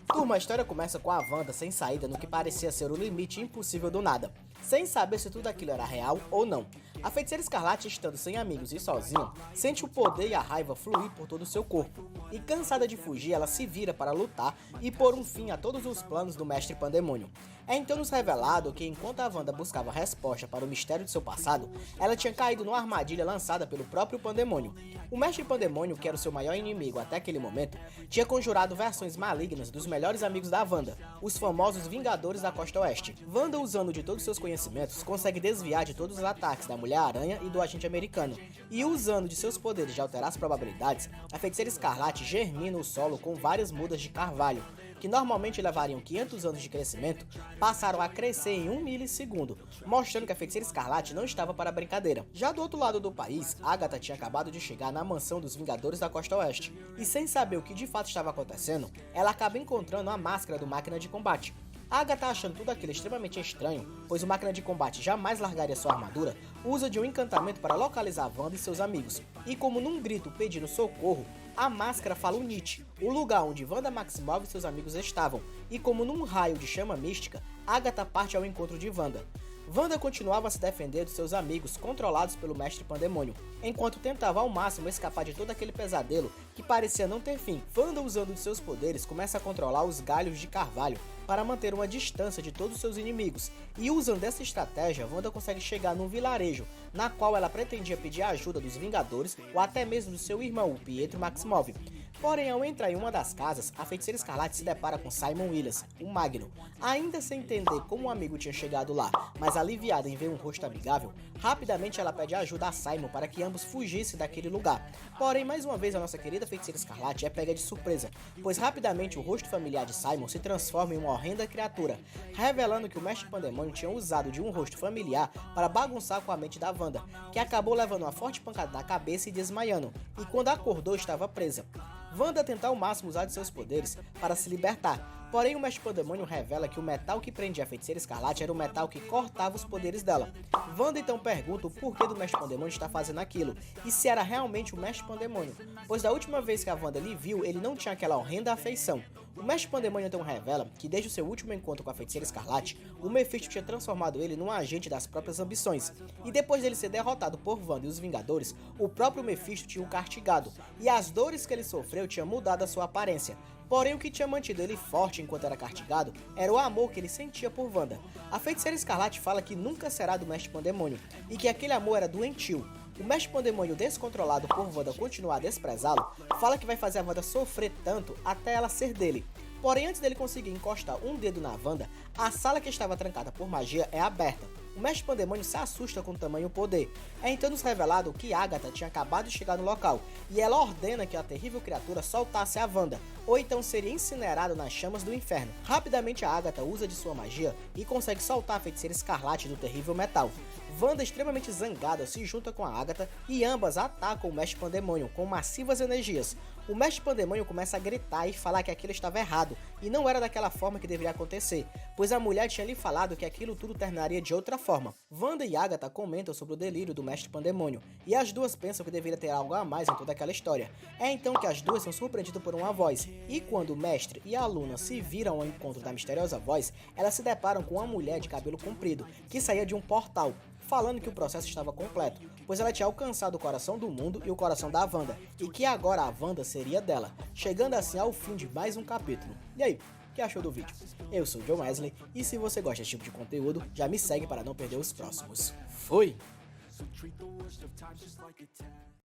Turma, a história começa com a Wanda sem saída no que parecia ser o limite impossível do nada, sem saber se tudo aquilo era real ou não. A Feiticeira Escarlate, estando sem amigos e sozinha, sente o poder e a raiva fluir por todo o seu corpo, e cansada de fugir, ela se vira para lutar e pôr um fim a todos os planos do Mestre Pandemônio. É então nos revelado que enquanto a Wanda buscava resposta para o mistério de seu passado, ela tinha caído numa armadilha lançada pelo próprio Pandemônio. O Mestre Pandemônio, que era o seu maior inimigo até aquele momento, tinha conjurado versões malignas dos melhores amigos da Wanda, os famosos Vingadores da Costa Oeste. Wanda, usando de todos seus conhecimentos, consegue desviar de todos os ataques da Mulher-Aranha e do Agente Americano, e usando de seus poderes de alterar as probabilidades, a Feiticeira Escarlate germina o solo com várias mudas de carvalho, que normalmente levariam 500 anos de crescimento, passaram a crescer em 1 milissegundo, mostrando que a Feiticeira Escarlate não estava para brincadeira. Já do outro lado do país, Agatha tinha acabado de chegar na mansão dos Vingadores da Costa Oeste, e sem saber o que de fato estava acontecendo, ela acaba encontrando a máscara do Máquina de Combate. Agatha, achando tudo aquilo extremamente estranho, pois o Máquina de Combate jamais largaria sua armadura, usa de um encantamento para localizar Wanda e seus amigos, e como num grito pedindo socorro, a máscara fala o Nietzsche, o lugar onde Wanda Maximoff e seus amigos estavam, e como num raio de chama mística, Agatha parte ao encontro de Wanda. Wanda continuava a se defender dos seus amigos controlados pelo Mestre Pandemônio, enquanto tentava ao máximo escapar de todo aquele pesadelo que parecia não ter fim. Wanda, usando de seus poderes, começa a controlar os galhos de carvalho para manter uma distância de todos os seus inimigos, e usando essa estratégia, Wanda consegue chegar num vilarejo, na qual ela pretendia pedir a ajuda dos Vingadores ou até mesmo do seu irmão, Pietro Maximoff. Porém, ao entrar em uma das casas, a Feiticeira Escarlate se depara com Simon Williams, o Magno. Ainda sem entender como um amigo tinha chegado lá, mas aliviada em ver um rosto amigável, rapidamente ela pede ajuda a Simon para que ambos fugissem daquele lugar. Porém, mais uma vez, a nossa querida Feiticeira Escarlate é pega de surpresa, pois rapidamente o rosto familiar de Simon se transforma em uma horrenda criatura, revelando que o Mestre Pandemônio tinha usado de um rosto familiar para bagunçar com a mente da Wanda, que acabou levando uma forte pancada na cabeça e desmaiando, e quando acordou estava presa. Wanda tenta ao máximo usar de seus poderes para se libertar, porém o Mestre Pandemônio revela que o metal que prendia a Feiticeira Escarlate era o metal que cortava os poderes dela. Wanda então pergunta o porquê do Mestre Pandemônio estar fazendo aquilo, e se era realmente o Mestre Pandemônio, pois da última vez que a Wanda lhe viu, ele não tinha aquela horrenda afeição. O Mestre Pandemônio então revela que desde o seu último encontro com a Feiticeira Escarlate, o Mephisto tinha transformado ele num agente das próprias ambições, e depois dele ser derrotado por Wanda e os Vingadores, o próprio Mephisto tinha o castigado, e as dores que ele sofreu tinham mudado a sua aparência. Porém, o que tinha mantido ele forte enquanto era castigado era o amor que ele sentia por Wanda. A Feiticeira Escarlate fala que nunca será do Mestre Pandemônio, e que aquele amor era doentio. O Mestre Pandemônio, descontrolado por Wanda continuar a desprezá-lo, fala que vai fazer a Wanda sofrer tanto até ela ser dele. Porém, antes dele conseguir encostar um dedo na Wanda, a sala que estava trancada por magia é aberta. O Mestre Pandemônio se assusta com o tamanho poder. É então nos revelado que Agatha tinha acabado de chegar no local, e ela ordena que a terrível criatura soltasse a Wanda, ou então seria incinerada nas chamas do inferno. Rapidamente a Agatha usa de sua magia e consegue soltar a Feiticeira Escarlate do terrível metal. Wanda, extremamente zangada, se junta com a Agatha e ambas atacam o Mestre Pandemônio com massivas energias. O Mestre Pandemônio começa a gritar e falar que aquilo estava errado, e não era daquela forma que deveria acontecer, pois a mulher tinha lhe falado que aquilo tudo terminaria de outra forma. Wanda e Agatha comentam sobre o delírio do Mestre Pandemônio, e as duas pensam que deveria ter algo a mais em toda aquela história. É então que as duas são surpreendidas por uma voz, e quando o mestre e a aluna se viram ao encontro da misteriosa voz, elas se deparam com uma mulher de cabelo comprido, que saía de um portal, falando que o processo estava completo, pois ela tinha alcançado o coração do mundo e o coração da Wanda, e que agora a Wanda seria dela, chegando assim ao fim de mais um capítulo. E aí, o que achou do vídeo? Eu sou o John Wesley, e se você gosta desse tipo de conteúdo, já me segue para não perder os próximos. Fui!